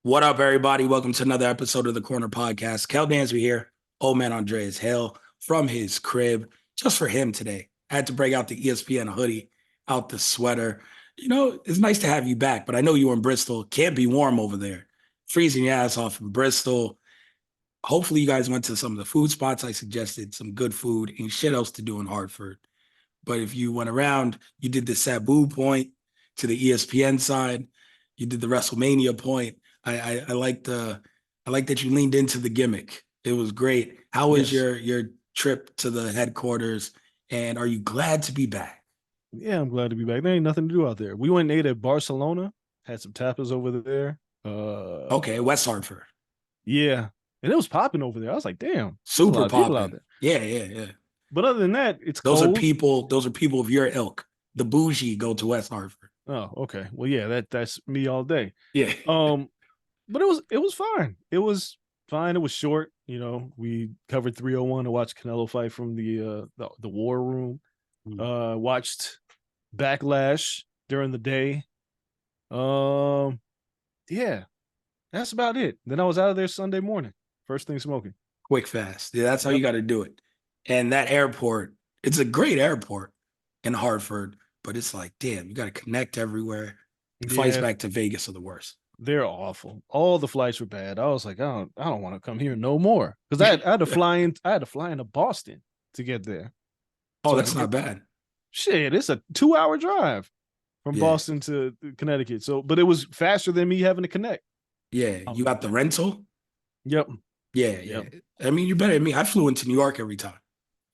What up, everybody? Welcome to another episode of the Corner Podcast. Kel Dansby here. Old man Andreas Hale from his crib, just for him today. I had to break out the ESPN hoodie, out the sweater. It's nice to have you back, but I know you were in Bristol. Can't be warm over there. Freezing your ass off in Bristol. Hopefully, you guys went to some of the food spots I suggested, some good food and shit else to do in Hartford. But if you went around, you did the Sabu point to the ESPN side. You did the WrestleMania point. I like that you leaned into the gimmick. It was great. How was Yes. your trip to the headquarters? And are you glad to be back? Yeah, I'm glad to be back. There ain't nothing to do out there. We went and ate at Barcelona, had some tapas over there. Okay, West Hartford. Yeah. And it was popping over there. I was like, damn, there's a lot Super of people out popping. there. Yeah. But other than that, it's Those are cold. people of your ilk. The bougie go to West Hartford. Oh, okay. Well, yeah, that's me all day. Yeah. Um, but it was fine. It was fine. It was short. We covered 301 to watch Canelo fight from the war room. Watched Backlash during the day. Um, yeah, that's about it. Then I was out of there Sunday morning. First thing smoking. Quick, fast. Yeah, that's how you Yep. got to do it. And that airport, it's a great airport in Hartford, but it's like, damn, you got to connect everywhere. Flights Yeah, back to Vegas are the worst. they're awful. All the flights were bad. I was like, I don't want to come here no more because I had to fly into Boston to get there. Oh, So I that's could not get bad. shit. It's a 2-hour drive from Yeah. Boston to Connecticut. So, but it was faster than me having to connect. Yeah. I You was got like, the rental? yep, Yeah. yep. I mean, you better than me. I flew into New York every time.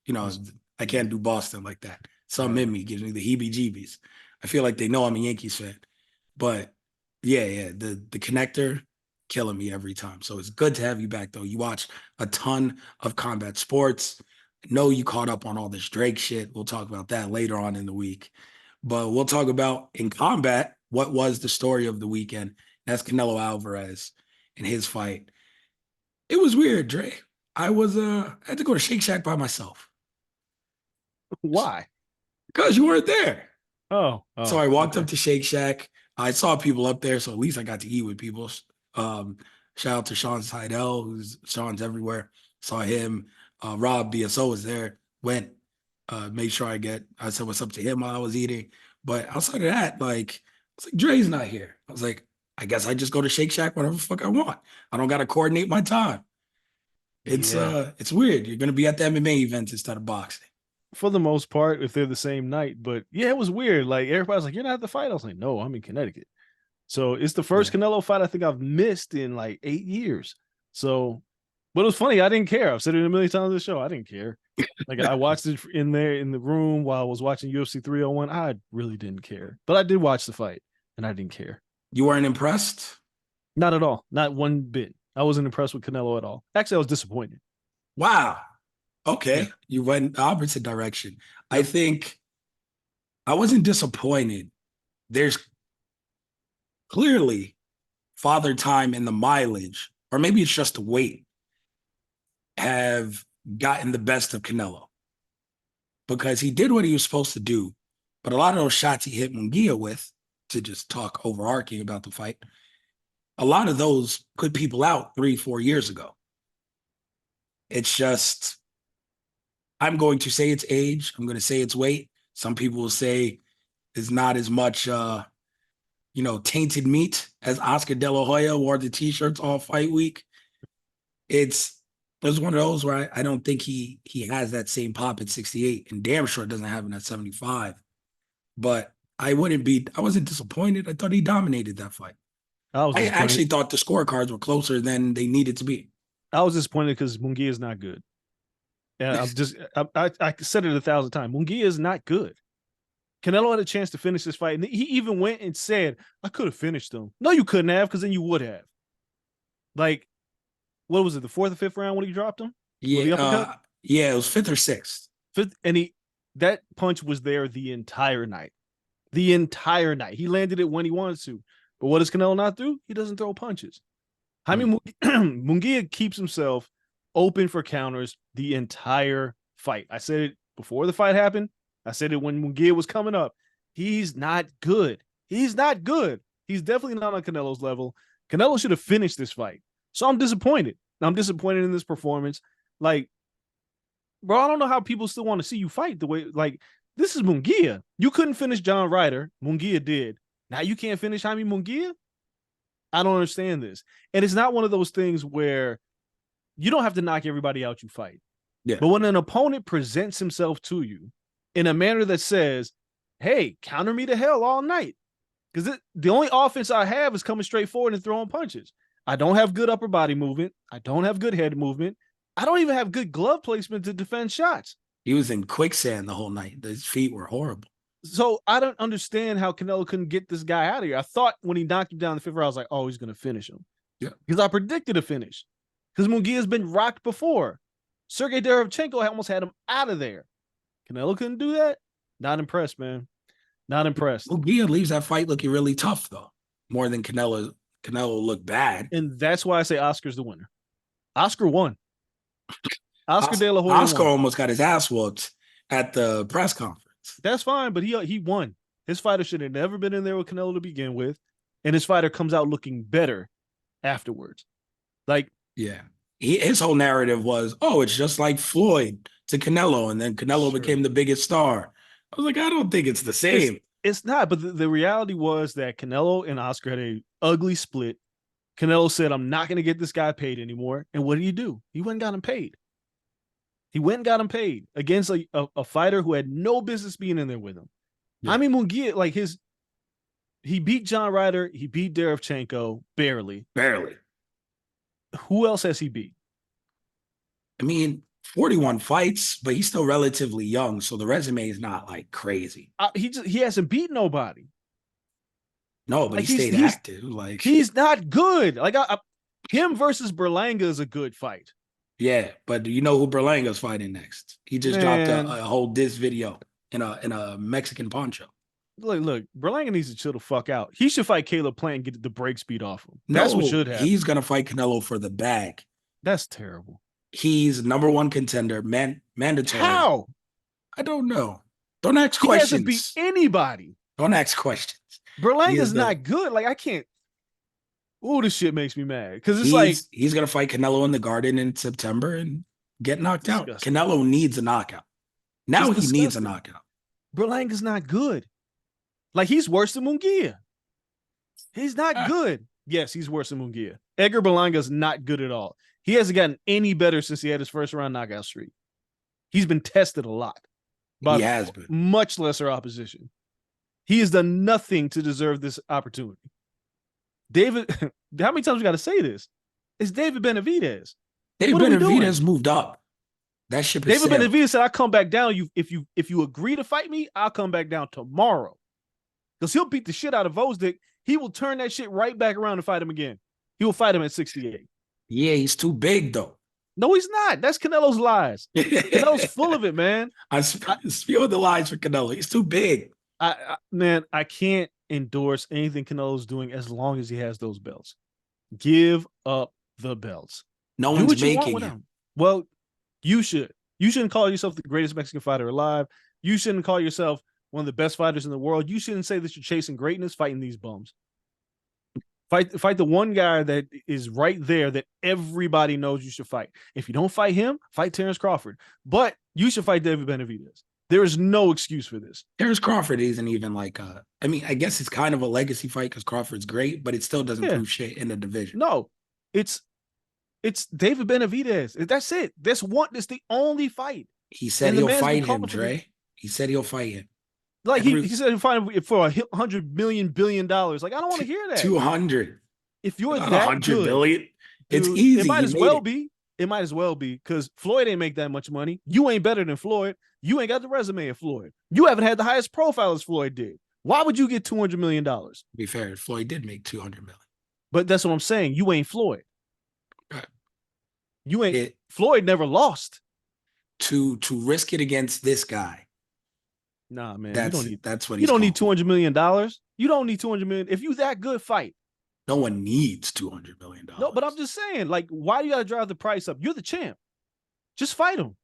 You know, That's, I can't do Boston like that. Something in uh, me gives me the heebie jeebies. I feel like they know I'm a Yankees fan. But yeah. The connector killing me every time. So it's good to have you back though. You watch a ton of combat sports. Know you caught up on all this Drake shit. We'll talk about that later on in the week. But we'll talk about in combat what was the story of the weekend. That's Canelo Alvarez and his fight. It was weird, Dre. I had to go to Shake Shack by myself why? because you weren't there. So Oh, I walked up okay. to Shake Shack. I saw people up there, so at least I got to eat with people. Um, Shout out to Sean Seidel, who's Sean's everywhere. Saw him. Rob BSO was there. Went, made sure I said what's up to him while I was eating. But outside of that, like, I was like, Dre's not here. I was like, I guess I just go to Shake Shack whenever the fuck I want. I don't got to coordinate my time. Yeah. It's weird. You're gonna be at the MMA event instead of boxing. For the most part, if they're the same night. But yeah, it was weird. Like everybody's like, "You're not at the fight." I was like, "No, I'm in Connecticut." So it's the first Yeah. Canelo fight I think I've missed in like 8 years. So, but it was funny. I didn't care. I've said it a million times on the show. I didn't care. Like I watched it in there in the room while I was watching UFC 301. I really didn't care, but I did watch the fight and I didn't care. You weren't impressed? Not at all. Not one bit. I wasn't impressed with Canelo at all. Actually, I was disappointed. Wow. Yeah. Okay. You went the opposite direction. I Yep. think I wasn't disappointed. There's clearly father time and the mileage, or maybe it's just the weight, have gotten the best of Canelo because he did what he was supposed to do. But a lot of those shots he hit Munguia with, to just talk overarching about the fight, a lot of those put people out 3, 4 years ago. It's just, I'm going to say it's age. I'm going to say it's weight. Some people will say it's not as much, tainted meat as Oscar De La Hoya wore the t-shirts all fight week. It's one of those where I don't think he has that same pop at 68, and damn sure it doesn't have it at 75. But I wasn't disappointed. I thought he dominated that fight. I was I disappointed. actually thought the scorecards were closer than they needed to be. I was disappointed because Munguia is not good. And I said it 1,000 times. Munguia is not good. Canelo had a chance to finish this fight, and he even went and said, "I could have finished him." No, you couldn't have, because then you would have. Like, what was it, the fourth or fifth round when he dropped him? Or Yeah, the uppercut? yeah, it was fifth or sixth. Fifth, and that punch was there the entire night. The entire night. He landed it when he wanted to. But what does Canelo not do? He doesn't throw punches. Hmm. Jaime Munguia keeps himself open for counters the entire fight. I said it before the fight happened. I said it when Munguia was coming up. He's not good. He's not good. He's definitely not on Canelo's level. Canelo should have finished this fight. So I'm disappointed. I'm disappointed in this performance. Like, bro, I don't know how people still want to see you fight the way, like, this is Munguia. You couldn't finish John Ryder. Munguia did. Now you can't finish Jaime Munguia? I don't understand this. And it's not one of those things where you don't have to knock everybody out you fight. Yeah. But when an opponent presents himself to you in a manner that says, hey, counter me to hell all night. Because the only offense I have is coming straight forward and throwing punches. I don't have good upper body movement. I don't have good head movement. I don't even have good glove placement to defend shots. He was in quicksand the whole night. His feet were horrible. So I don't understand how Canelo couldn't get this guy out of here. I thought when he knocked him down in the fifth round, I was like, oh, he's going to finish him. Yeah. Because I predicted a finish. Because Munguia's been rocked before. Sergey Derevchenko almost had him out of there. Canelo couldn't do that? Not impressed, man. Not impressed. Munguia leaves that fight looking really tough, though. More than Canelo. Canelo looked bad. And that's why I say Oscar's the winner. Oscar won. Oscar De La Hoya Oscar won. almost got his ass whooped at the press conference. That's fine, but he won. His fighter should have never been in there with Canelo to begin with. And his fighter comes out looking better afterwards. Like, yeah. His whole narrative was, oh, it's just like Floyd to Canelo. And then Canelo became the biggest star. I was like, I don't think it's the same. It's not, but the reality was that Canelo and Oscar had a ugly split. Canelo said, I'm not going to get this guy paid anymore. And what did he do? He went and got him paid. He went and got him paid against a fighter who had no business being in there with him. Yeah. I mean, Munguia, like he beat John Ryder. He beat Derevchenko barely. Barely. Who else has he beat? I mean, 41 fights, but he's still relatively young, so the resume is not like crazy. He hasn't beat nobody. No, but like he stayed active. Like he's not good. Like him versus Berlanga is a good fight. Yeah, but you know who Berlanga's fighting next? He just dropped a whole diss video in a Mexican poncho. Look, Berlanga needs to chill the fuck out. He should fight Caleb Plant and get the break speed off him. That's what should happen. He's gonna fight Canelo for the bag. That's terrible. He's number one contender, mandatory. How? I don't know. Don't ask questions. He hasn't beat anybody. Don't ask questions. Berlanga's not good. Like, I can't. Oh, this shit makes me mad. Because it's he's gonna fight Canelo in the Garden in September and get knocked out. Canelo needs a knockout. Now he needs a knockout. Berlanga's not good. Like, he's worse than Munguia. He's not good. Yes, he's worse than Munguia. Edgar Berlanga's not good at all. He hasn't gotten any better since he had his first round knockout streak. He's been tested a lot. He has been. Much lesser opposition. He has done nothing to deserve this opportunity. David, how many times we got to say this? It's David Benavidez. David Benavidez moved up. That ship is David Benavidez said, I'll come back down. If you agree to fight me, I'll come back down tomorrow. Because he'll beat the shit out of Vosdick. He will turn that shit right back around and fight him again. He will fight him at 68. Yeah, he's too big, though. No, he's not. That's Canelo's lies. Canelo's full of it, man. I spewed the lies for Canelo. He's too big. Man, I can't endorse anything Canelo's doing as long as he has those belts. Give up the belts. No one's making him. Well, you should. You shouldn't call yourself the greatest Mexican fighter alive. You shouldn't call yourself one of the best fighters in the world. You shouldn't say that you're chasing greatness fighting these bums. Fight the one guy that is right there that everybody knows you should fight. If you don't fight him, fight Terrence Crawford. But you should fight David Benavidez. There is no excuse for this. Terrence Crawford isn't even like I mean, I guess it's kind of a legacy fight because Crawford's great, but it still doesn't prove shit in the division. No, it's David Benavidez. That's it. That's the only fight. He said he'll fight him, Dre. He said he'll fight him. Like he said he'll fight him for $100 billion. Like, I don't want to hear that. 200. If you're not that 100 good, billion, it's dude, easy. It might as well be. It might as well be because Floyd ain't make that much money. You ain't better than Floyd. You ain't got the resume of Floyd. You haven't had the highest profile as Floyd did. Why would you get $200 million? To be fair, Floyd did make $200 million. But that's what I'm saying. You ain't Floyd. You ain't. Floyd never lost. To risk it against this guy. Nah, man. That's what you don't need $200 million. You don't need $200 million. If you that good, fight. No one needs $200 million. No, but I'm just saying, like, why do you gotta drive the price up? You're the champ. Just fight him.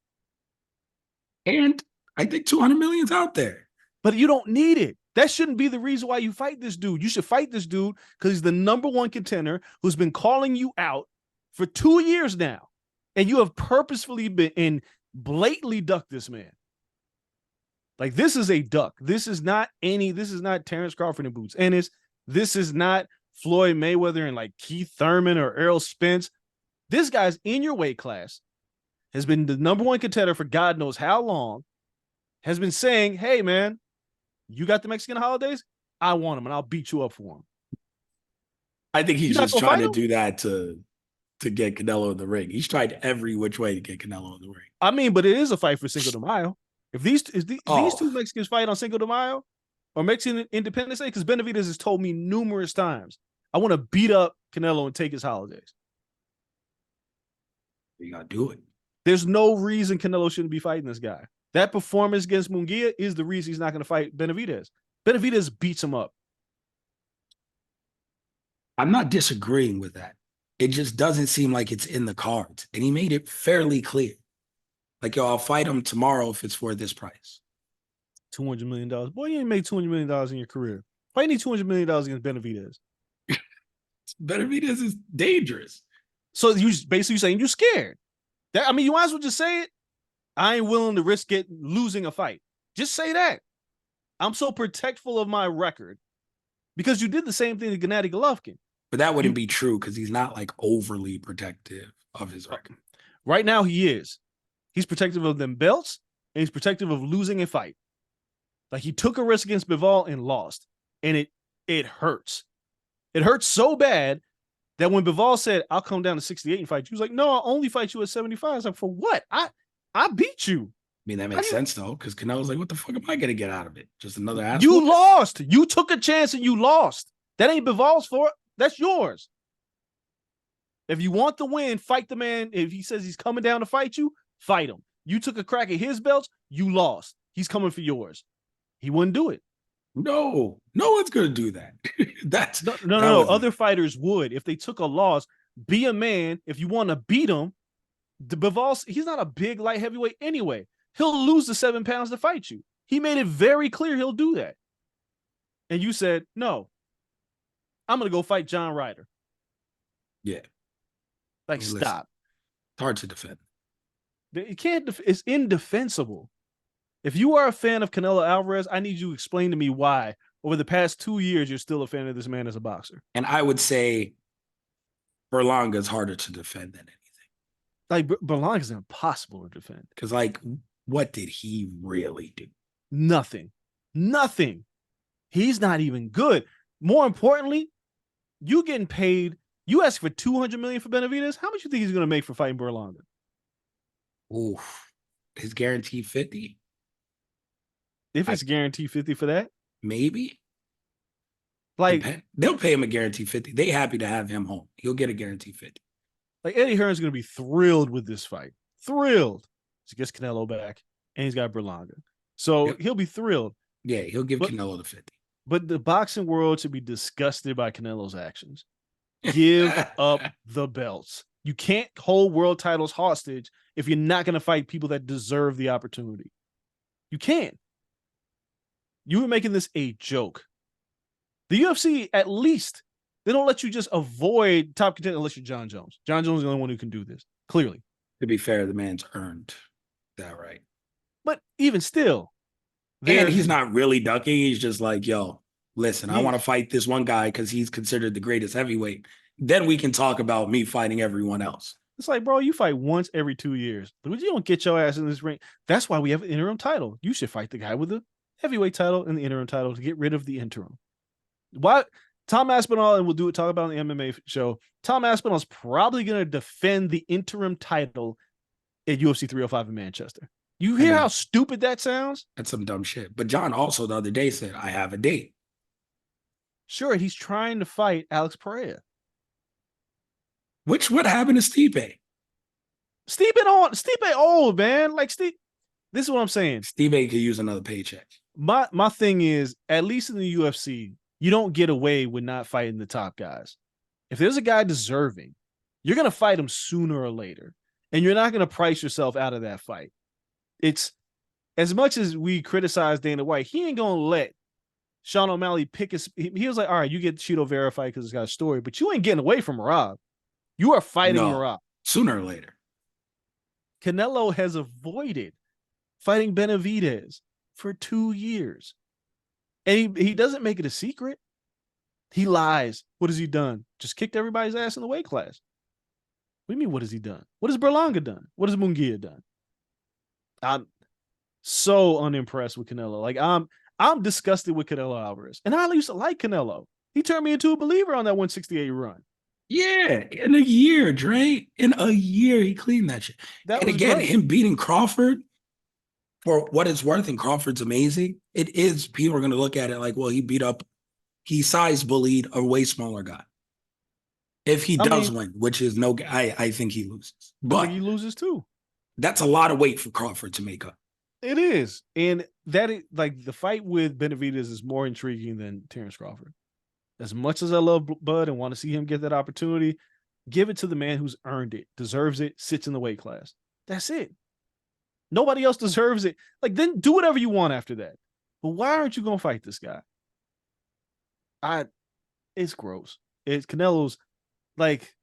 And I think $200 million's out there. But you don't need it. That shouldn't be the reason why you fight this dude. You should fight this dude because he's the number one contender who's been calling you out for 2 years now. And you have purposefully been and blatantly ducked this man. Like, this is a duck. This is not Terrence Crawford in boots. And this is not Floyd Mayweather and like Keith Thurman or Errol Spence. This guy's in your weight class, has been the number one contender for God knows how long, has been saying, hey, man, you got the Mexican holidays? I want them, and I'll beat you up for them. I think he's just trying to do that to get Canelo in the ring. He's tried every which way to get Canelo in the ring. I mean, but it is a fight for Cinco de Mayo. If these two Mexicans fight on Cinco de Mayo or Mexican Independence Day, because Benavidez has told me numerous times, I want to beat up Canelo and take his holidays. You got to do it. There's no reason Canelo shouldn't be fighting this guy. That performance against Munguia is the reason he's not going to fight Benavidez. Benavidez beats him up. I'm not disagreeing with that. It just doesn't seem like it's in the cards. And he made it fairly clear. Like, yo, I'll fight him tomorrow if it's for this price. $200 million. Boy, you ain't made $200 million in your career. Why you need $200 million against Benavidez? Benavidez is dangerous. So you basically saying you're scared. I mean, you might as well just say it. I ain't willing to risk losing a fight. Just say that. I'm so protectful of my record because you did the same thing to Gennady Golovkin. But that wouldn't be true because he's not like overly protective of his record. Right now, he is. He's protective of them belts, and he's protective of losing a fight. Like, he took a risk against Bivol and lost, and it hurts. It hurts so bad that when Bivol said, I'll come down to 68 and fight you, he was like, no, I'll only fight you at 75. I was like, for what? I beat you. I mean, that makes sense, though, because Canelo's like, what the fuck am I going to get out of it? Just another ass. You lost. You took a chance and you lost. That ain't Bivol's for it. That's yours. If you want the win, fight the man. If he says he's coming down to fight you, fight him. You took a crack at his belts, you lost. He's coming for yours. He wouldn't do it. No one's going to do that. No. Other fighters would. If they took a loss, be a man. If you want to beat him, Bivol, he's not a big light heavyweight anyway. He'll lose the 7 pounds to fight you. He made it very clear he'll do that. And you said, no, I'm going to go fight John Ryder. Yeah. Like, listen, stop. It's hard to defend. You can't. It's indefensible. If you are a fan of Canelo Alvarez, I need you to explain to me why over the past 2 years you're still a fan of this man as a boxer. And I would say Berlanga is harder to defend than anything. Like, Berlanga is impossible to defend. Because, like, what did he really do? Nothing. He's not even good. More importantly, you getting paid. You ask for $200 million for Benavidez. How much do you think he's going to make for fighting Berlanga? Oof. His guaranteed 50? If it's guaranteed 50 for that? Maybe. Like, they'll pay him a guaranteed 50. They happy to have him home. He'll get a guaranteed 50. Like, Eddie Hearn's going to be thrilled with this fight. Thrilled. He gets Canelo back, and he's got Berlanga. So he'll be thrilled. Yeah, he'll give Canelo the 50. But the boxing world should be disgusted by Canelo's actions. Give up the belts. You can't hold world titles hostage if you're not going to fight people that deserve the opportunity. You can't. You were making this a joke. The UFC, at least, they don't let you just avoid top contender unless you're John Jones. John Jones is the only one who can do this, clearly. To be fair, the man's earned that right. But even still. And he's not really ducking. He's just like, yo, listen, I want to fight this one guy because he's considered the greatest heavyweight. Then we can talk about me fighting everyone else. It's like, bro, you fight once every 2 years. But you don't get your ass in this ring. That's why we have an interim title. You should fight the guy with the heavyweight title and the interim title to get rid of the interim. Why? Tom Aspinall, and we'll talk about on the MMA show. Tom Aspinall is probably going to defend the interim title at UFC 305 in Manchester. You hear how stupid that sounds? That's some dumb shit. But John also the other day said, I have a date. Sure, he's trying to fight Alex Pereira. What happened to Stipe? Stipe old, man. Like, Stipe, this is what I'm saying. Stipe could use another paycheck. My thing is, at least in the UFC, you don't get away with not fighting the top guys. If there's a guy deserving, you're going to fight him sooner or later. And you're not going to price yourself out of that fight. It's as much as we criticize Dana White, he ain't going to let Sean O'Malley he was like, all right, you get Cheeto verified because it's got a story, but you ain't getting away from Merab. You are fighting Merab. Sooner or later. Canelo has avoided fighting Benavidez for 2 years. And he doesn't make it a secret. He lies. What has he done? Just kicked everybody's ass in the weight class. What do you mean, what has he done? What has Berlanga done? What has Munguia done? I'm so unimpressed with Canelo. Like, I'm disgusted with Canelo Alvarez. And I used to like Canelo. He turned me into a believer on that 168 run. Yeah, in a year, Dre. In a year, he cleaned that shit. That and was again, great. him beating Crawford, for what it's worth, and Crawford's amazing. It is, people are going to look at it like, well, he size bullied a way smaller guy. If he does win, which is I think he loses. But I think he loses too. That's a lot of weight for Crawford to make up. It is. And that is, like, the fight with Benavidez is more intriguing than Terrence Crawford. As much as I love Bud and want to see him get that opportunity, give it to the man who's earned it, deserves it, sits in the weight class. That's it. Nobody else deserves it. Like, then do whatever you want after that. But why aren't you going to fight this guy? It's gross. It's Canelo's, like,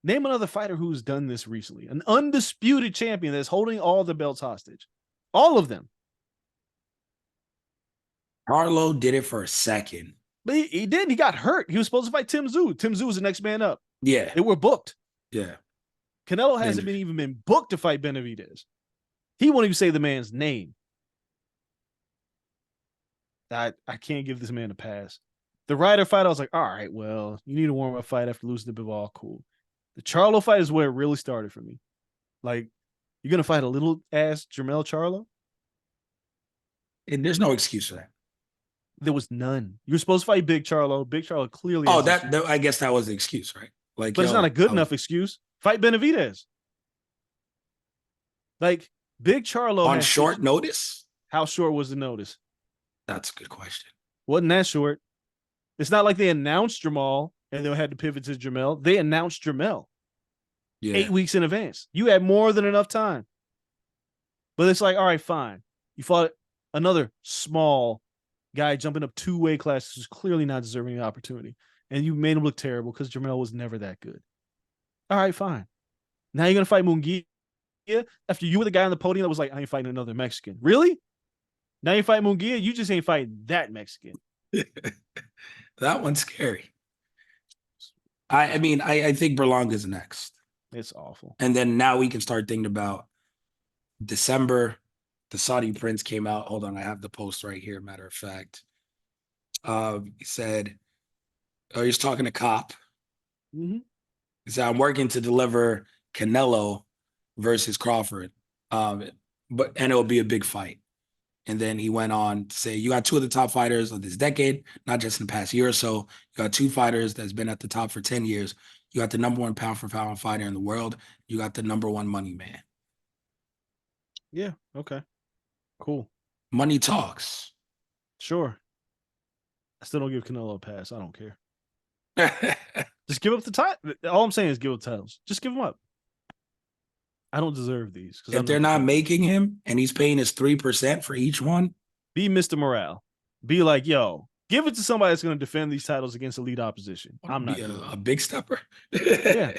name another fighter who's done this recently. An undisputed champion that's holding all the belts hostage. All of them. Carlo did it for a second. But he didn't. He got hurt. He was supposed to fight Tim Tszyu. Tim Tszyu was the next man up. Yeah. They were booked. Yeah. Canelo hasn't even been booked to fight Benavidez. He won't even say the man's name. I can't give this man a pass. The Ryder fight, I was like, all right, well, you need a warm-up fight after losing to Bivol. Cool. The Charlo fight is where it really started for me. Like, you're going to fight a little-ass Jermell Charlo? And there's no excuse for that. There was none. You were supposed to fight Big Charlo. Big Charlo clearly. Oh, I guess that was the excuse, right? Like, but it's not a good enough excuse. Fight Benavidez. Like, Big Charlo on short notice. How short was the notice? That's a good question. Wasn't that short? It's not like they announced Jermall and they had to pivot to Jermell. They announced Jermell 8 weeks in advance. You had more than enough time. But it's like, all right, fine. You fought another small guy jumping up 2 weight classes who's clearly not deserving the opportunity. And you made him look terrible because Jermell was never that good. All right, fine. Now you're going to fight Munguia after you were the guy on the podium that was like, I ain't fighting another Mexican. Really? Now you fight Munguia, you just ain't fighting that Mexican. That one's scary. I mean, I think Berlanga's next. It's awful. And then now we can start thinking about December. The Saudi Prince came out. Hold on, I have the post right here, matter of fact. He said, he's talking to Cop. Mm-hmm. He said, I'm working to deliver Canelo versus Crawford. And it'll be a big fight. And then he went on to say, you got 2 of the top fighters of this decade, not just in the past year or so. You got 2 fighters that's been at the top for 10 years. You got the #1 pound for pound fighter in the world. You got the #1 money man. Yeah. Okay. Cool. Money talks. Sure. I still don't give Canelo a pass. I don't care. Just give up the title. All I'm saying is give up titles. Just give them up. I don't deserve these. If they're not making him and he's paying us 3% for each one. Be Mr. Morale. Be like, yo, give it to somebody that's going to defend these titles against elite opposition. I'm not a big stepper. Yeah.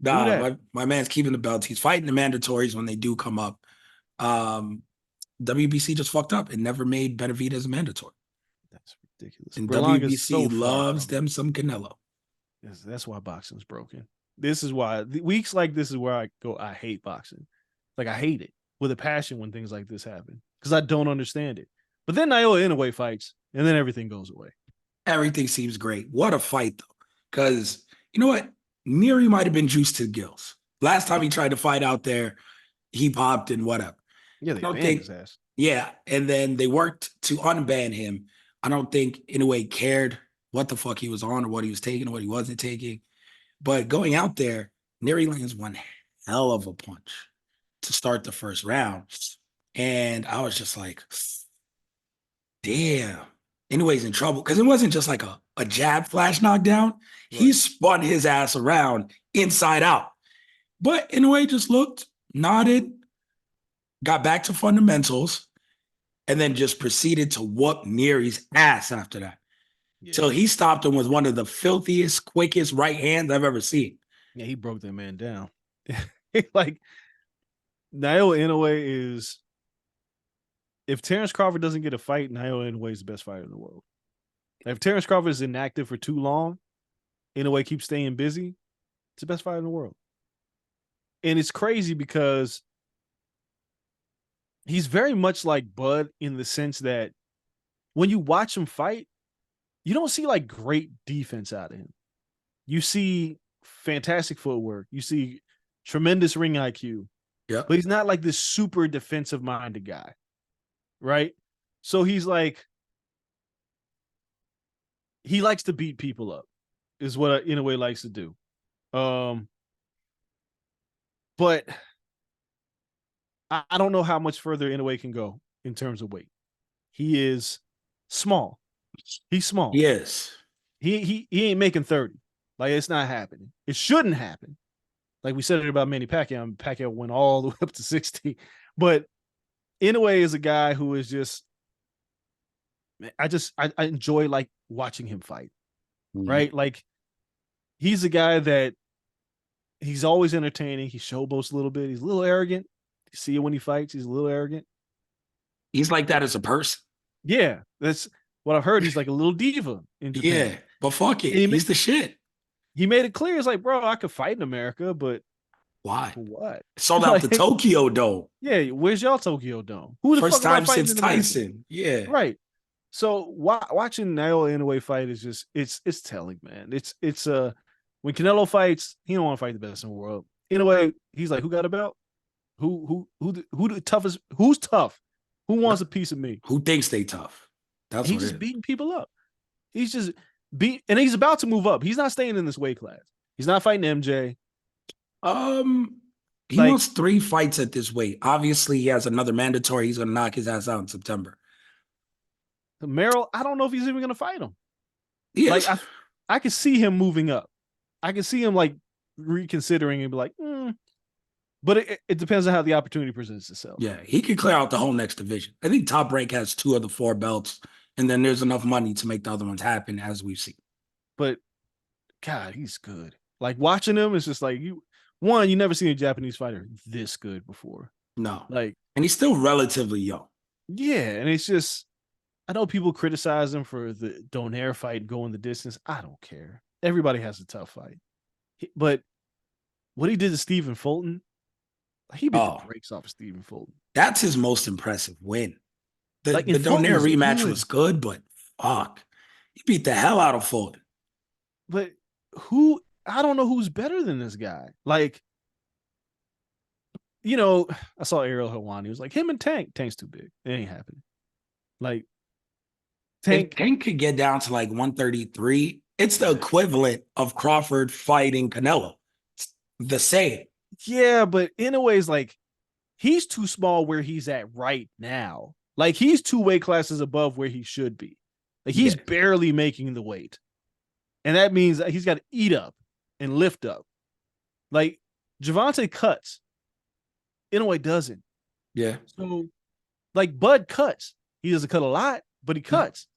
Nah, my man's keeping the belts. He's fighting the mandatories when they do come up. WBC just fucked up and never made Benavidez a mandatory. That's ridiculous. And WBC loves them some Canelo. That's why boxing's broken. This is why weeks like this is where I go, I hate boxing. Like, I hate it with a passion when things like this happen because I don't understand it. But then Naoya Inoue fights and then everything goes away. Everything seems great. What a fight, though. Because you know what? Neary might have been juiced to the gills. Last time he tried to fight out there, he popped and whatever. Yeah, they banned his ass. Yeah, and then they worked to unban him. I don't think Inoue cared what the fuck he was on or what he was taking or what he wasn't taking. But going out there, Neary lands one hell of a punch to start the first round. And I was just like, damn, Inoue's in trouble. Because it wasn't just like a jab flash knockdown. Right. He spun his ass around inside out. But Inoue just looked, nodded, got back to fundamentals, and then just proceeded to whoop Neary's ass after that. Yeah. So he stopped him with one of the filthiest, quickest right hands I've ever seen. Yeah, he broke that man down. Like Naoya Inoue is, if Terrence Crawford doesn't get a fight, Naoya Inoue is the best fighter in the world. If Terrence Crawford is inactive for too long, Inoue keeps staying busy, it's the best fighter in the world. And it's crazy because he's very much like Bud in the sense that when you watch him fight, you don't see like great defense out of him. You see fantastic footwork. You see tremendous ring IQ. Yeah. But he's not like this super defensive minded guy. Right? So he's like, he likes to beat people up, is what Inoue likes to do. But I don't know how much further Inoue can go in terms of weight. He is small. He's small. Yes. He ain't making 30. Like, it's not happening. It shouldn't happen. Like we said it about Manny Pacquiao. Pacquiao went all the way up to 60. But Inoue is a guy who is just, I enjoy like watching him fight. Right? Like, he's a guy that he's always entertaining. He showboats a little bit. He's a little arrogant. You see it when he fights. He's a little arrogant. He's like that as a person. Yeah, that's what I've heard. He's like a little diva in Japan. Yeah, but fuck it. He's the shit. He made it clear. It's like, bro, I could fight in America, but why? For what? Sold out the Tokyo Dome. Yeah, where's y'all Tokyo Dome? Who the First fuck time since Tyson. Yeah. Right. So watching Naoya Inoue fight is just it's telling, man. It's when Canelo fights, he don't want to fight the best in the world. Inoue, he's like, who got a belt? Who the toughest? Who's tough? Who wants a piece of me? Who thinks they tough? That's he's just beating people up. He's just and he's about to move up. He's not staying in this weight class. He's not fighting MJ. He wants 3 fights at this weight. Obviously, he has another mandatory. He's gonna knock his ass out in September. Merrill, I don't know if he's even gonna fight him. Yes. Like I could see him moving up. I can see him like reconsidering and be like, but it depends on how the opportunity presents itself. Yeah, he could clear out the whole next division. I think Top Rank has 2 of the 4 belts, and then there's enough money to make the other ones happen, as we've seen. But God, he's good. Like watching him, it's just like you never seen a Japanese fighter this good before. No, like, and he's still relatively young. Yeah, and it's just, I know people criticize him for the Donaire fight going the distance. I don't care. Everybody has a tough fight, but what he did to Stephen Fulton, he beat the brakes off of Stephen Fulton. That's his most impressive win. The Donaire rematch was good, but fuck, he beat the hell out of Fulton. But I don't know who's better than this guy. Like, I saw Ariel Helwani. He was like, him and Tank. Tank's too big. It ain't happening. Like, Tank could get down to like 133. It's the equivalent of Crawford fighting Canelo. It's the same. Yeah, but in a way, it's like, he's too small where he's at right now. Like, he's 2 weight classes above where he should be. Like, he's barely making the weight. And that means that he's got to eat up and lift up. Like, Gervonta cuts. Inoue doesn't. Yeah. So, like, Bud cuts. He doesn't cut a lot, but he cuts.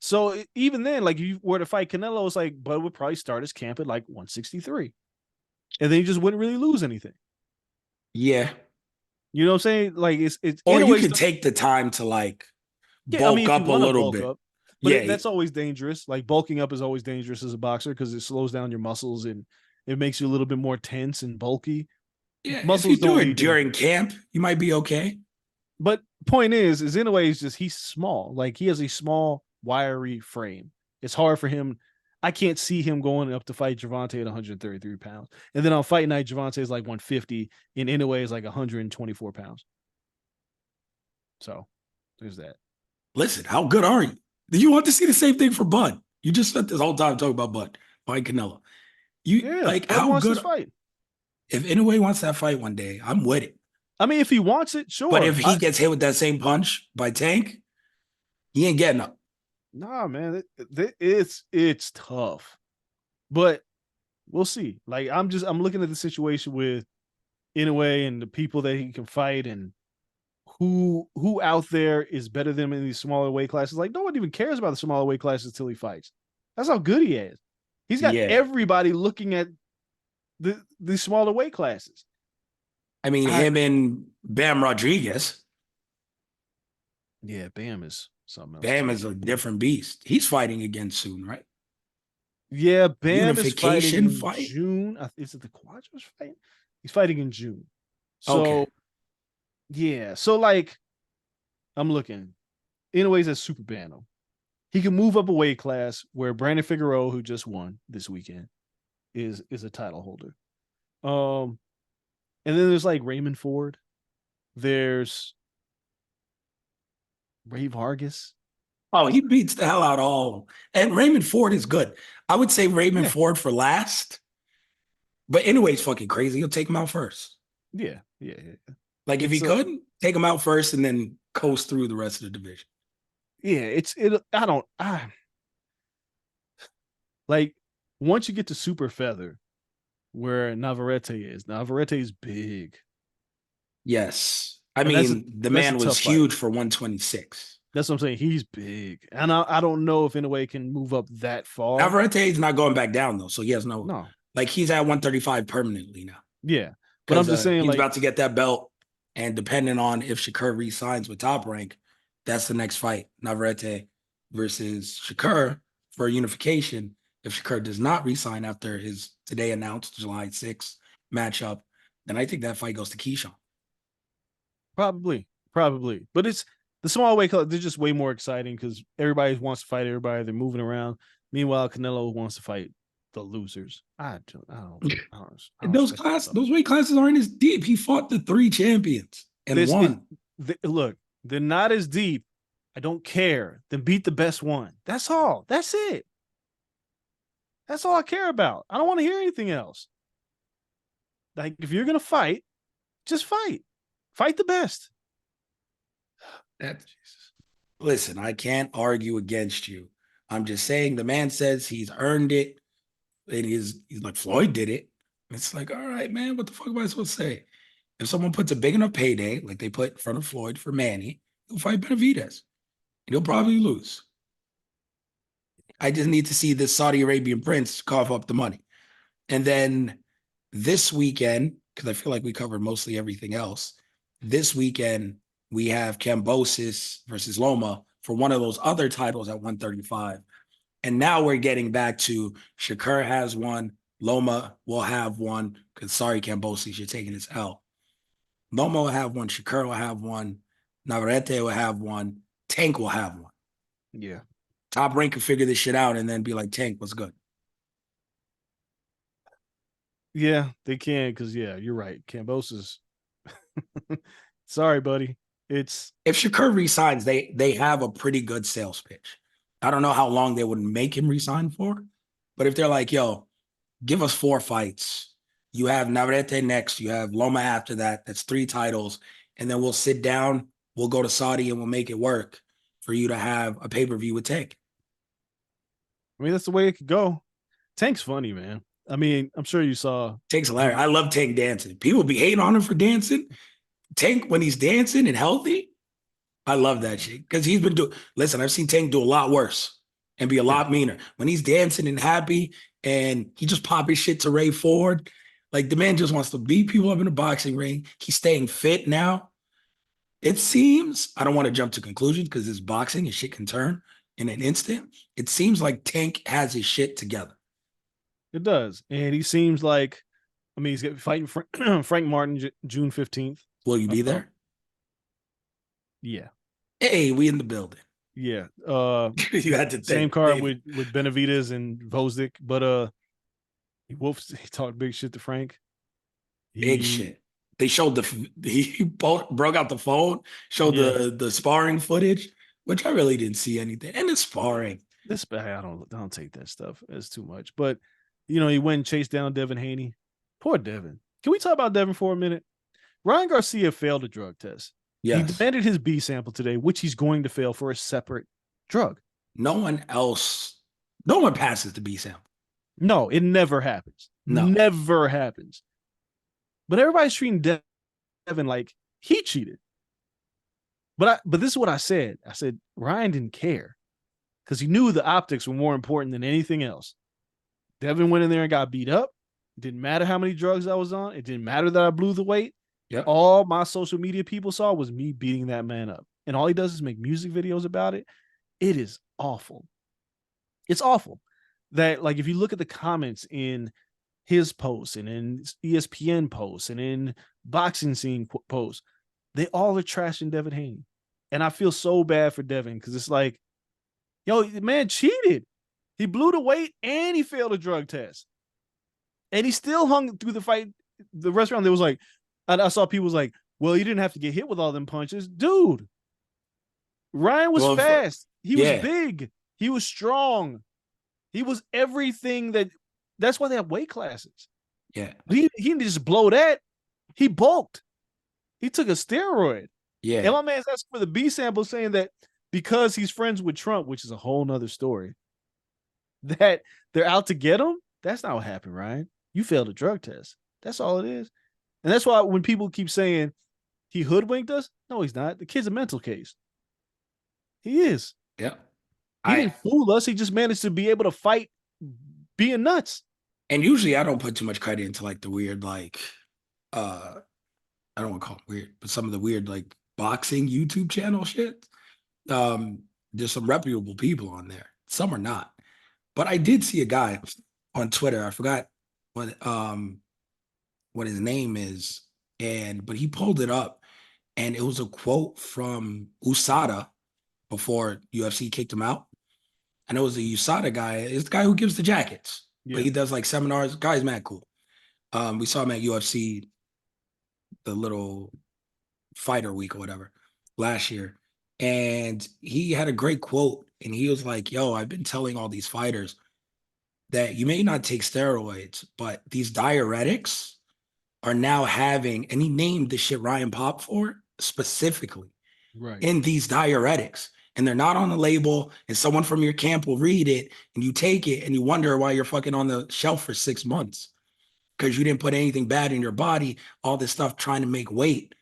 So even then, like, if you were to fight Canelo, it's like Bud would probably start his camp at like 163. And then he just wouldn't really lose anything. Yeah. You know what I'm saying? Like, it's or you can take the time to like bulk up a little bit. But that's always dangerous. Like, bulking up is always dangerous as a boxer because it slows down your muscles and it makes you a little bit more tense and bulky. Yeah, muscles if you do it during camp, you might be okay. But point is Inoue is just, he's small. Like, he has a small, wiry frame. It's hard for him. I can't see him going up to fight Gervonta at 133 pounds. And then on fight night, Gervonta is like 150 and Inoue is like 124 pounds. So there's that. Listen, how good are you? Do you want to see the same thing for Bud? You just spent this whole time talking about Bud, fight Canelo. Like, Bud how good? Fight. If Inoue wants that fight one day, I'm with it. I mean, if he wants it, sure. But if he gets hit with that same punch by Tank, he ain't getting up. Nah, man, it's tough. But we'll see. Like, I'm looking at the situation with Inoue and the people that he can fight and who out there is better than him in these smaller weight classes. Like, no one even cares about the smaller weight classes until he fights. That's how good he is. He's got Yeah. everybody looking at the smaller weight classes. I mean, him and Bam Rodriguez. Yeah, Bam is something else. Bam is a different beast. He's fighting again soon, right? Yeah, Bam is fighting Unification in fight? June. Is it the Quadros fight? He's fighting in June. So, Okay. yeah. So, like, I'm looking. Anyways, that's Super Bano. He can move up a weight class where Brandon Figueroa, who just won this weekend, is a title holder. And then there's like Raymond Ford. There's Ray Vargas. Oh, he beats the hell out of all. And Raymond Ford is good. I would say Raymond Yeah. Ford for last. But anyways, fucking crazy. He'll take him out first. Yeah. Like if he could, take him out first and then coast through the rest of the division. Yeah, like once you get to super feather where Navarrete is big. Yes. I mean, the man was huge for 126. That's what I'm saying. He's big. And I don't know if anybody can move up that far. Navarrete is not going back down, though. So he has no. Like he's at 135 permanently now. Yeah. But I'm just saying, he's about to get that belt. And depending on if Shakur re-signs with Top Rank, that's the next fight. Navarrete versus Shakur for unification. If Shakur does not re-sign after his today announced July 6th matchup, then I think that fight goes to Keyshawn. Probably. But it's the small weight class. They're just way more exciting because everybody wants to fight everybody. They're moving around. Meanwhile, Canelo wants to fight the losers. I don't those weight classes aren't as deep. He fought the 3 champions and won. Look, they're not as deep. I don't care. Then beat the best one. That's all. That's it. That's all I care about. I don't want to hear anything else. Like, if you're gonna fight, just fight. Fight the best. Listen, I can't argue against you. I'm just saying the man says he's earned it. And he's like, Floyd did it. It's like, all right, man, what the fuck am I supposed to say? If someone puts a big enough payday, like they put in front of Floyd for Manny, he'll fight Benavidez. And he'll probably lose. I just need to see this Saudi Arabian prince cough up the money. And then this weekend, because I feel like we covered mostly everything else, this weekend we have Kambosos versus Loma for one of those other titles at 135. And now we're getting back to Shakur has one, Loma will have one, because sorry, Kambosos, you're taking this L. Loma will have one, Shakur will have one, Navarrete will have one, Tank will have one. Yeah. Top Rank can figure this shit out and then be like, Tank, what's good? Yeah, they can, because you're right. Kambosos. Sorry, buddy. If Shakur resigns, they have a pretty good sales pitch. I don't know how long they would make him resign for, but if they're like, yo, give us 4 fights. You have Navarrete next. You have Loma after that. That's 3 titles. And then we'll sit down. We'll go to Saudi and we'll make it work for you to have a pay-per-view with Tank. I mean, that's the way it could go. Tank's funny, man. I mean, I'm sure you saw. Tank's hilarious. I love Tank dancing. People be hating on him for dancing. Tank, when he's dancing and healthy, I love that shit because he's been doing. Listen, I've seen Tank do a lot worse and be a lot meaner. When he's dancing and happy and he just pop his shit to Ray Ford, like the man just wants to beat people up in the boxing ring. He's staying fit now. It seems, I don't want to jump to conclusions because it's boxing and shit can turn in an instant. It seems like Tank has his shit together. It does. And he seems like, I mean, he's fighting Frank Martin June 15th. Will you be there? Yeah. Hey, we in the building. Yeah. You had to same card with Benavidez and Vosdick, but he talked big shit to Frank. Big shit. They showed he broke out the phone, showed the sparring footage, which I really didn't see anything. And the sparring. I don't take that stuff as too much. But he went and chased down Devin Haney. Poor Devin. Can we talk about Devin for a minute? Ryan Garcia failed a drug test. Yes. He demanded his B sample today, which he's going to fail for a separate drug. No one passes the B sample. No, it never happens. No. Never happens. But everybody's treating Devin like he cheated. But this is what I said. I said Ryan didn't care because he knew the optics were more important than anything else. Devin went in there and got beat up. It didn't matter how many drugs I was on. It didn't matter that I blew the weight. Yep. All my social media people saw was me beating that man up. And all he does is make music videos about it. It is awful. It's awful that, like, if you look at the comments in his posts and in ESPN posts and in boxing scene posts, they all are trashing Devin Haney. And I feel so bad for Devin because it's like, yo, the man cheated. He blew the weight and he failed a drug test. And he still hung through the fight. The restaurant, there was like, I saw people was like, well, you didn't have to get hit with all them punches. Dude, Ryan was fast. He was big. He was strong. He was everything that's why they have weight classes. Yeah. He didn't just blow that. He bulked. He took a steroid. Yeah. And my man's asking for the B sample saying that because he's friends with Trump, which is a whole nother story, that they're out to get him. That's not what happened, Ryan. You failed a drug test. That's all it is. And that's why when people keep saying he hoodwinked us, no, he's not. The kid's a mental case. He is. Yeah. He didn't fool us. He just managed to be able to fight being nuts. And usually I don't put too much credit into like the weird, like, I don't want to call it weird, but some of the weird like boxing YouTube channel shit. There's some reputable people on there. Some are not. But I did see a guy on Twitter. I forgot what his name is. But he pulled it up and it was a quote from USADA before UFC kicked him out. And it was a USADA guy. It's the guy who gives the jackets. Yeah. But he does like seminars. Guy's mad cool. We saw him at UFC, the little fighter week or whatever, last year. And he had a great quote. And he was like, yo, I've been telling all these fighters that you may not take steroids, but these diuretics are now having, and he named the shit Ryan popped for specifically in these diuretics. And they're not on the label, and someone from your camp will read it, and you take it, and you wonder why you're fucking on the shelf for 6 months because you didn't put anything bad in your body, all this stuff trying to make weight.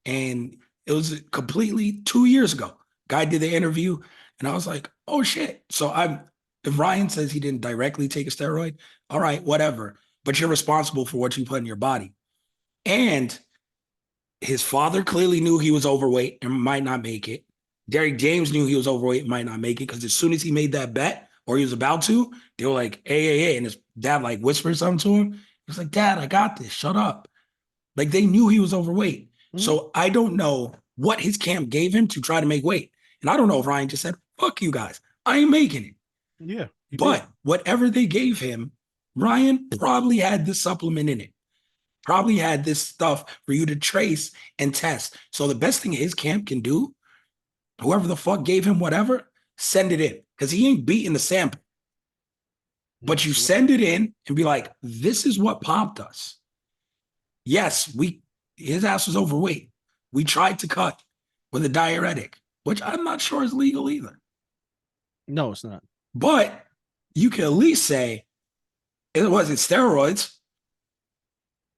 And it was completely 2 years ago. Guy did the interview, and I was like, oh, shit. So if Ryan says he didn't directly take a steroid, all right, whatever. But you're responsible for what you put in your body. And his father clearly knew he was overweight and might not make it. Derek James knew he was overweight and might not make it because as soon as he made that bet or he was about to, they were like, hey. And his dad like whispered something to him. He was like, Dad, I got this. Shut up. Like they knew he was overweight. Mm-hmm. So I don't know what his camp gave him to try to make weight. And I don't know if Ryan just said, fuck you guys. I ain't making it. Yeah. But whatever they gave him, Ryan probably had this supplement in it. Probably had this stuff for you to trace and test. So the best thing his camp can do, whoever the fuck gave him whatever, send it in. Because he ain't beating the sample. But you send it in and be like, this is what popped us. Yes, his ass was overweight. We tried to cut with a diuretic, which I'm not sure is legal either. No, it's not. But you can at least say it wasn't steroids.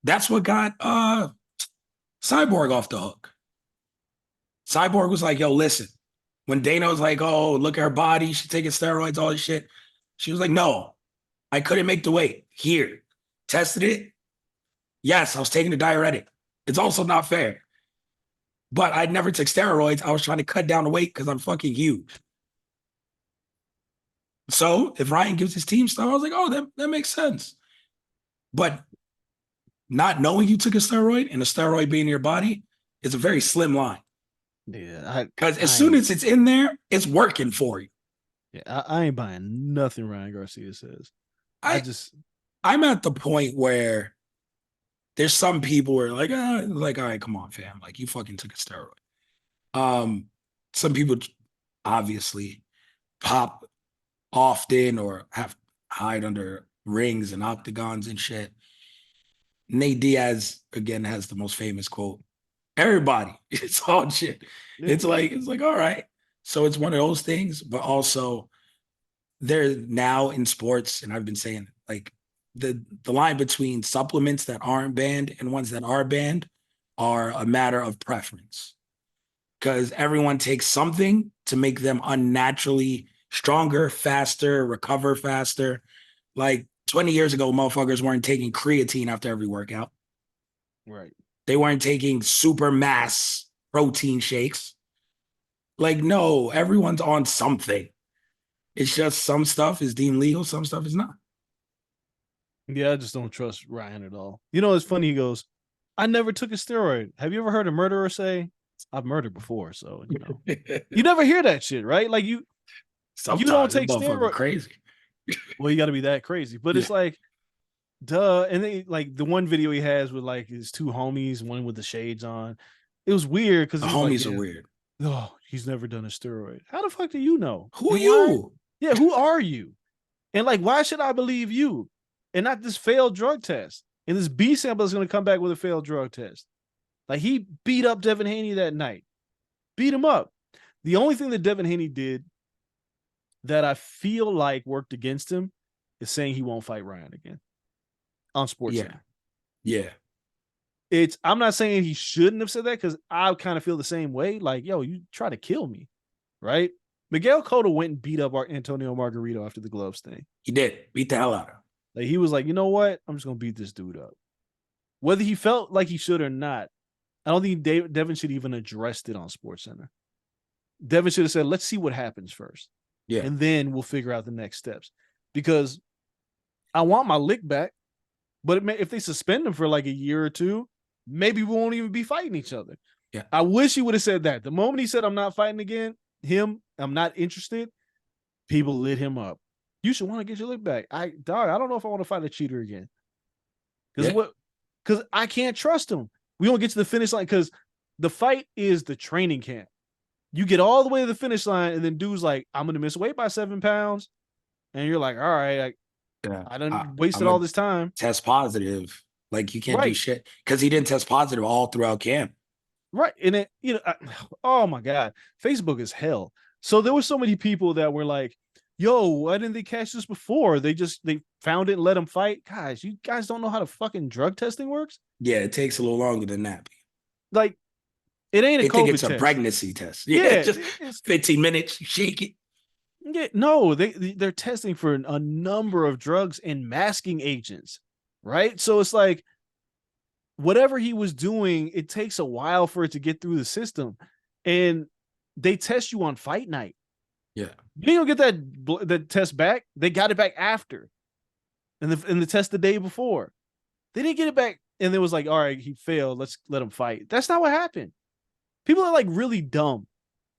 That's what got Cyborg off the hook. Cyborg was like, yo, listen. When Dana was like, oh, look at her body, she's taking steroids, all this shit. She was like, no, I couldn't make the weight. Here, tested it. Yes, I was taking a diuretic. It's also not fair. But I never took steroids. I was trying to cut down the weight because I'm fucking huge. So if Ryan gives his team stuff, I was like, oh, that makes sense. But not knowing you took a steroid and a steroid being in your body is a very slim line. Yeah. Because as soon as it's in there, it's working for you. Yeah, I ain't buying nothing Ryan Garcia says. I'm at the point where there's some people where like, all right, come on, fam. Like, you fucking took a steroid. Some people obviously pop often or have hide under rings and octagons and shit. Nate Diaz, again, has the most famous quote. Everybody, it's all shit. Yeah. It's like, all right. So it's one of those things, but also they're now in sports, and I've been saying, like, the line between supplements that aren't banned and ones that are banned are a matter of preference. because everyone takes something to make them unnaturally stronger, faster, recover faster. Like 20 years ago, motherfuckers weren't taking creatine after every workout. Right. They weren't taking super mass protein shakes. Like, no, everyone's on something. It's just some stuff is deemed legal, some stuff is not. Yeah, I just don't trust Ryan at all. You know, it's funny. He goes, I never took a steroid. Have you ever heard a murderer say, I've murdered before? So, you know, you never hear that shit, right? Like you don't Sometimes that take motherfucker steroid. crazy. Well, you got to be that crazy. But it's Yeah. like, duh. And then like the one video he has with like his two homies, one with the shades on. It was weird because The he's like, homies are yeah, weird. oh, he's never done a steroid. How the fuck do you know? Who are And why? you? Yeah, who are you? And like, why should I believe you and not this failed drug test? And this B sample is going to come back with a failed drug test. Like he beat up Devin Haney that night, beat him up. The only thing that Devin Haney did that I feel like worked against him is saying he won't fight Ryan again on Sports Yeah. Center. Yeah. I'm not saying he shouldn't have said that because I kind of feel the same way. Like, yo, you try to kill me, right? Miguel Cotto went and beat up our Antonio Margarito after the gloves thing. He did. Beat the hell out of him. Like he was like, you know what? I'm just gonna beat this dude up. Whether he felt like he should or not, I don't think Devin should even addressed it on Sports Center. Devin should have said, let's see what happens first. Yeah. And then we'll figure out the next steps. Because I want my lick back, but if they suspend him for like a year or two, maybe we won't even be fighting each other. Yeah. I wish he would have said that. The moment he said, I'm not fighting again, I'm not interested, people lit him up. You should want to get your lick back. I don't know if I want to fight a cheater again. Because I can't trust him. We don't get to the finish line because the fight is the training camp. You get all the way to the finish line, and then dude's like, I'm going to miss weight by 7 pounds. And you're like, all right, I done wasted all this time. Test positive. Like you can't do shit because he didn't test positive all throughout camp. Right. And it, oh my God, Facebook is hell. So there were so many people that were like, yo, why didn't they catch this before? They found it and let him fight. Guys, you guys don't know how the fucking drug testing works? Yeah, it takes a little longer than that. Like, it ain't a COVID think it's test. A pregnancy test. Yeah, just 15 minutes, you shake it. Yeah, no, they're testing for a number of drugs and masking agents, right? So it's like, whatever he was doing, it takes a while for it to get through the system. And they test you on fight night. Yeah. You don't get that test back. They got it back after. And the test the day before. They didn't get it back. And it was like, all right, he failed. Let's let him fight. That's not what happened. People are like really dumb.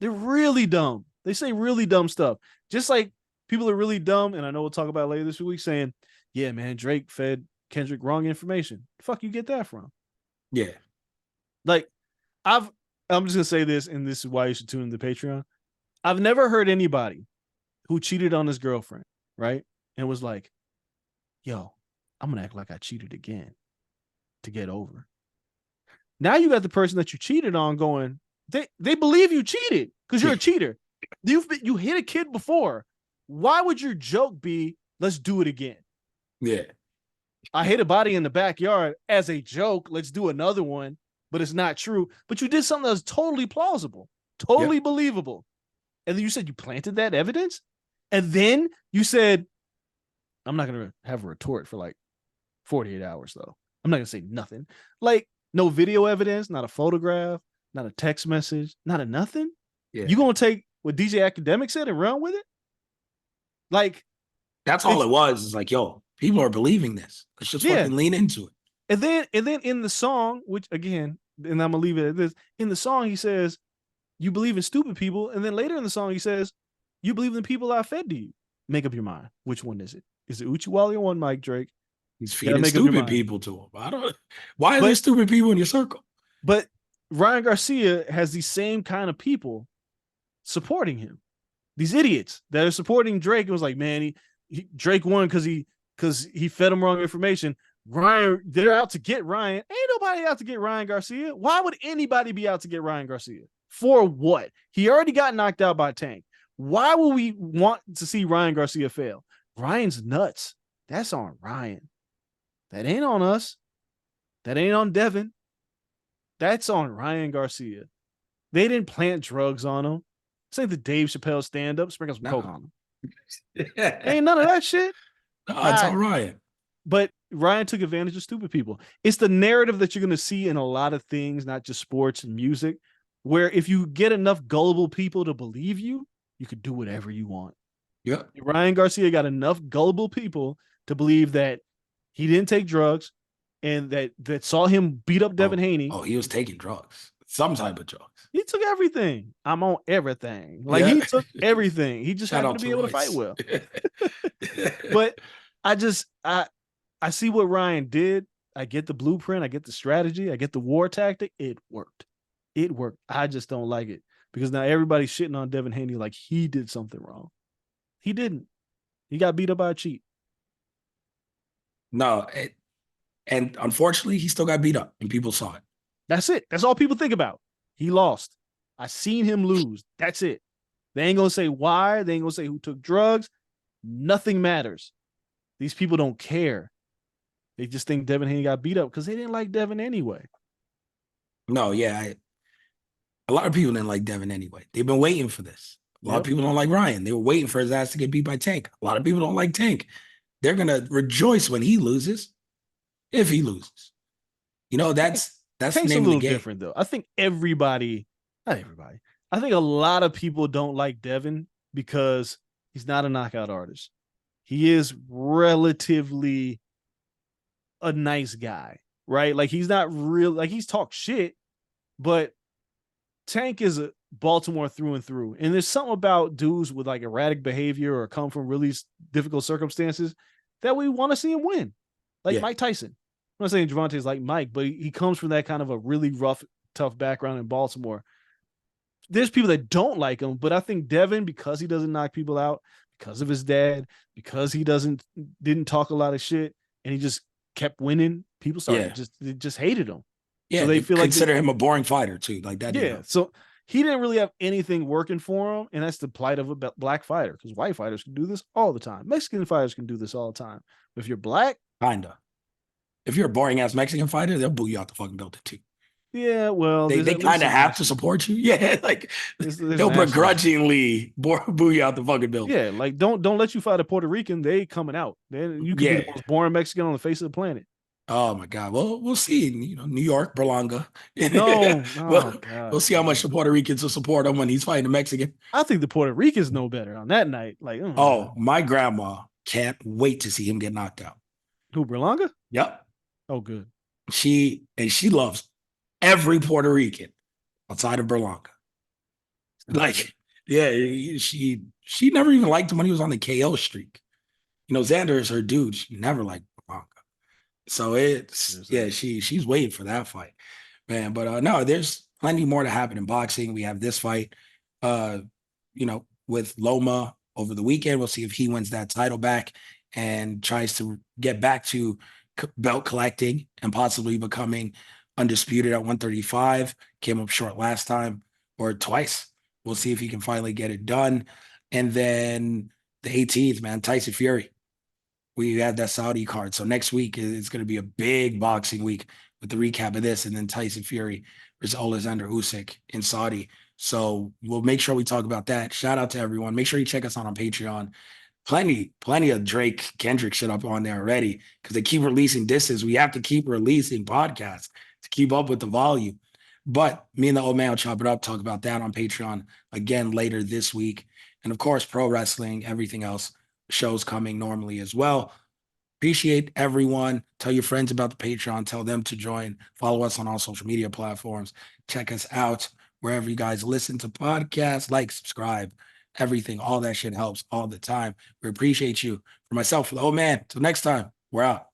They're really dumb. They say really dumb stuff. Just like people are really dumb. And I know we'll talk about later this week saying, yeah, man, Drake fed Kendrick wrong information. The fuck you get that from? Yeah. Like I'm just gonna say this, and this is why you should tune in to Patreon. I've never heard anybody who cheated on his girlfriend, right? And was like, yo, I'm gonna act like I cheated again to get over. Now you got the person that you cheated on going, they believe you cheated because you're a cheater. You hit a kid before. Why would your joke be, let's do it again? Yeah. I hit a body in the backyard as a joke. Let's do another one, but it's not true. But you did something that was totally plausible, totally believable. And then you said you planted that evidence. And then you said, I'm not going to have a retort for like 48 hours, though. I'm not going to say nothing. Like, no video evidence, not a photograph, not a text message, not a nothing. Yeah. You going to take what DJ Academic said and run with it? Like, that's all it was. It's like, yo, people are believing this. Let's just fucking lean into it. And then in the song, which again, and I'm gonna leave it at this. In the song, he says, "You believe in stupid people," and then later in the song, he says, "You believe in the people I fed to you." Make up your mind. Which one is it? Is it Uchiwali or One Mike Drake? He's feeding stupid people to him. I don't. Why are there stupid people in your circle? But Ryan Garcia has these same kind of people supporting him. These idiots that are supporting Drake. It was like, man, Drake won because he fed him wrong information. Ryan, they're out to get Ryan. Ain't nobody out to get Ryan Garcia. Why would anybody be out to get Ryan Garcia? For what? He already got knocked out by Tank. Why would we want to see Ryan Garcia fail? Ryan's nuts. That's on Ryan. That ain't on us. That ain't on Devin. That's on Ryan Garcia. They didn't plant drugs on him. This ain't the Dave Chappelle stand-up. Sprinkle some coke on him. Ain't none of that shit. No, it's all right. But Ryan took advantage of stupid people. It's the narrative that you're going to see in a lot of things, not just sports and music, where if you get enough gullible people to believe you, you could do whatever you want. Yeah. Ryan Garcia got enough gullible people to believe that he didn't take drugs and that saw him beat up Devin Haney. Oh, he was taking drugs. Some type of drugs. He took everything. I'm on everything. Like he took everything. He just happened to be able to fight well. But I see what Ryan did. I get the blueprint. I get the strategy. I get the war tactic. It worked. It worked. I just don't like it because now everybody's shitting on Devin Haney like he did something wrong. He didn't. He got beat up by a cheat. No, and unfortunately, he still got beat up, and people saw it. That's it. That's all people think about. He lost. I seen him lose. That's it. They ain't gonna say why. They ain't gonna say who took drugs. Nothing matters. These people don't care. They just think Devin Haney got beat up because they didn't like Devin anyway. No, yeah. A lot of people didn't like Devin anyway. They've been waiting for this. A lot of people don't like Ryan. They were waiting for his ass to get beat by Tank. A lot of people don't like Tank. They're going to rejoice when he loses, if he loses. You know, that's Tank's the name a of little the game. different, though. I think not everybody. I think a lot of people don't like Devin because he's not a knockout artist. He is relatively a nice guy, right? Like he's not real, like he's talked shit, but Tank is a Baltimore through and through. And there's something about dudes with like erratic behavior or come from really difficult circumstances that we want to see him win. Like Mike Tyson. I'm not saying Gervonta's like Mike, but he comes from that kind of a really rough, tough background in Baltimore. There's people that don't like him, but I think Devin, because he doesn't knock people out, because of his dad, because he didn't talk a lot of shit, and he just kept winning, people started just hated him. Yeah, so they feel consider him a boring fighter too, like that. Yeah, so he didn't really have anything working for him, and that's the plight of a black fighter. Because white fighters can do this all the time, Mexican fighters can do this all the time. But if you're black, kinda. If you're a boring ass Mexican fighter, they'll boo you out the fucking building too. Yeah, well, they kind of have to support you. Yeah, like they'll begrudgingly boo you out the fucking building. Yeah, like don't let you fight a Puerto Rican. They coming out. You can be the most boring Mexican on the face of the planet. Oh my God. Well, we'll see. You know, New York, Berlanga. We'll see how much the Puerto Ricans will support him when he's fighting a Mexican. I think the Puerto Ricans know better on that night. Like, my grandma can't wait to see him get knocked out. Who, Berlanga? Yep. Oh, good. She loves every Puerto Rican outside of Berlanga. Like, yeah, she never even liked him when he was on the KO streak. You know, Xander is her dude. She never liked Berlanga. So she's waiting for that fight, man. But no, there's plenty more to happen in boxing. We have this fight, with Loma over the weekend. We'll see if he wins that title back and tries to get back to belt collecting and possibly becoming undisputed at 135. Came up short last time or twice. We'll see if he can finally get it done. And then the 18th, man, Tyson Fury. We have that Saudi card. So next week is going to be a big boxing week with the recap of this, and then Tyson Fury versus Alexander Usyk in Saudi. So we'll make sure we talk about that. Shout out to everyone. Make sure you check us out on Patreon. Plenty of Drake Kendrick shit up on there already because they keep releasing disses. We have to keep releasing podcasts to keep up with the volume. But me and the old man will chop it up, talk about that on Patreon again later this week. And of course, pro wrestling, everything else, shows coming normally as well. Appreciate everyone. Tell your friends about the Patreon. Tell them to join. Follow us on all social media platforms. Check us out wherever you guys listen to podcasts. Like, subscribe, everything. All that shit helps all the time. We appreciate you. For myself, for the old man. Till next time, we're out.